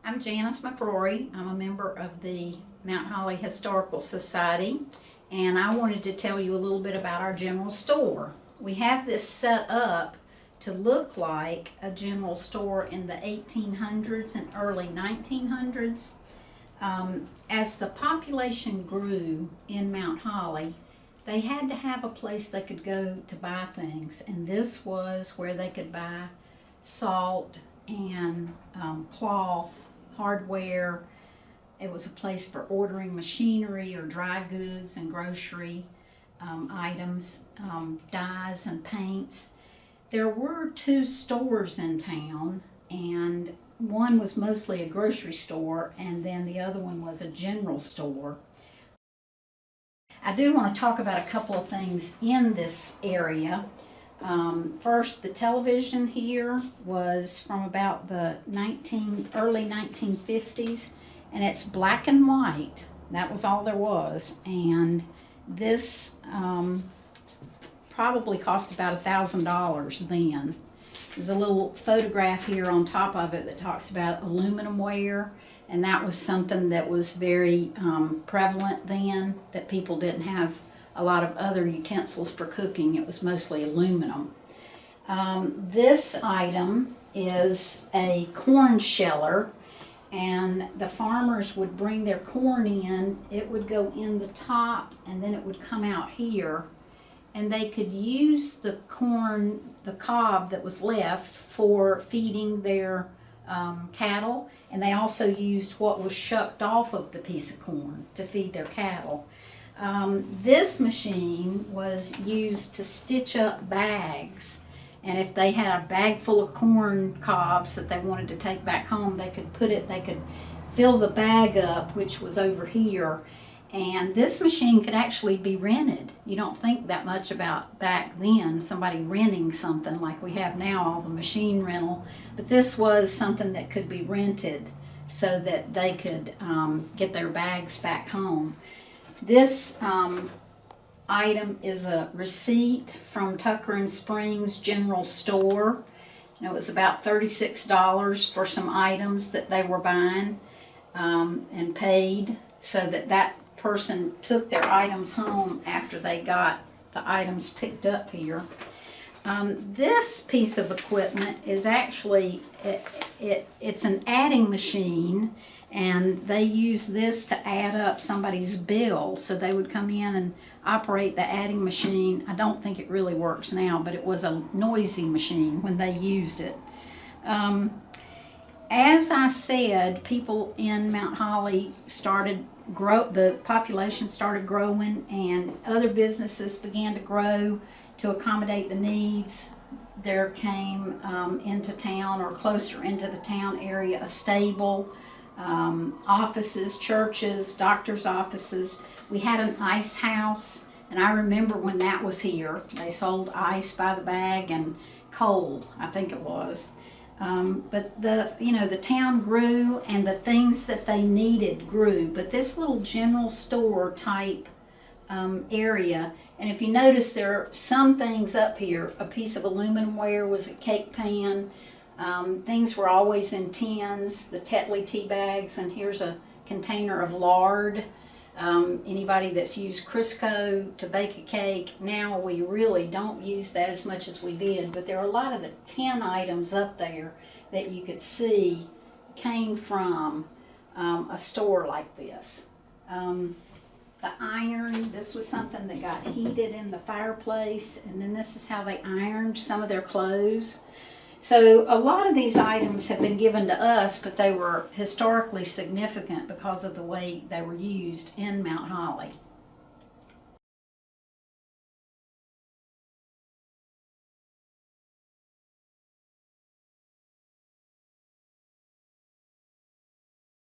I'm Janice McCrory. I'm a member of the Mount Holly Historical Society, and I wanted to tell you a little bit about our general store. We have this set up to look like a general store in the 1800s and early 1900s. As the population grew in Mount Holly, they had to have a place they could go to buy things, and this was where they could buy salt and cloth, hardware. It was a place for ordering machinery or dry goods and grocery items, dyes and paints. There were two stores in town, and one was mostly a grocery store, and then the other one was a general store. I do want to talk about a couple of things in this area. First, the television here was from about the early 1950s, and it's black and white. That was all there was, and this probably cost about $1,000 then. There's a little photograph here on top of it that talks about aluminum ware, and that was something that was very prevalent then, that people didn't have a lot of other utensils for cooking. It was mostly aluminum. This item is a corn sheller, and the farmers would bring their corn in. It would go in the top, and then it would come out here, and they could use the corn, the cob that was left, for feeding their cattle, and they also used what was shucked off of the piece of corn to feed their cattle. This machine was used to stitch up bags, and if they had a bag full of corn cobs that they wanted to take back home, they could fill the bag up, which was over here, and this machine could actually be rented. You don't think that much about back then, somebody renting something like we have now, all the machine rental, but this was something that could be rented so that they could get their bags back home. This item is a receipt from Tucker and Springs General Store. And it was about $36 for some items that they were buying and paid, so that person took their items home after they got the items picked up here. This piece of equipment is actually, it's an adding machine, and they use this to add up somebody's bill. So they would come in and operate the adding machine. I don't think it really works now, but it was a noisy machine when they used it. As I said, people in Mount Holly the population started growing, and other businesses began to grow to accommodate the needs. There came into town, or closer into the town area, a stable, offices, churches, doctor's offices. We had an ice house, and I remember when that was here. They sold ice by the bag and coal, I think it was. But the town grew, and the things that they needed grew. But this little general store type area, and if you notice, there are some things up here. A piece of aluminum ware was a cake pan. Things were always in tins, the Tetley tea bags, and here's a container of lard. Anybody that's used Crisco to bake a cake, now we really don't use that as much as we did, but there are a lot of the tin items up there that you could see came from a store like this. The iron, this was something that got heated in the fireplace, and then this is how they ironed some of their clothes. So a lot of these items have been given to us, but they were historically significant because of the way they were used in Mount Holly.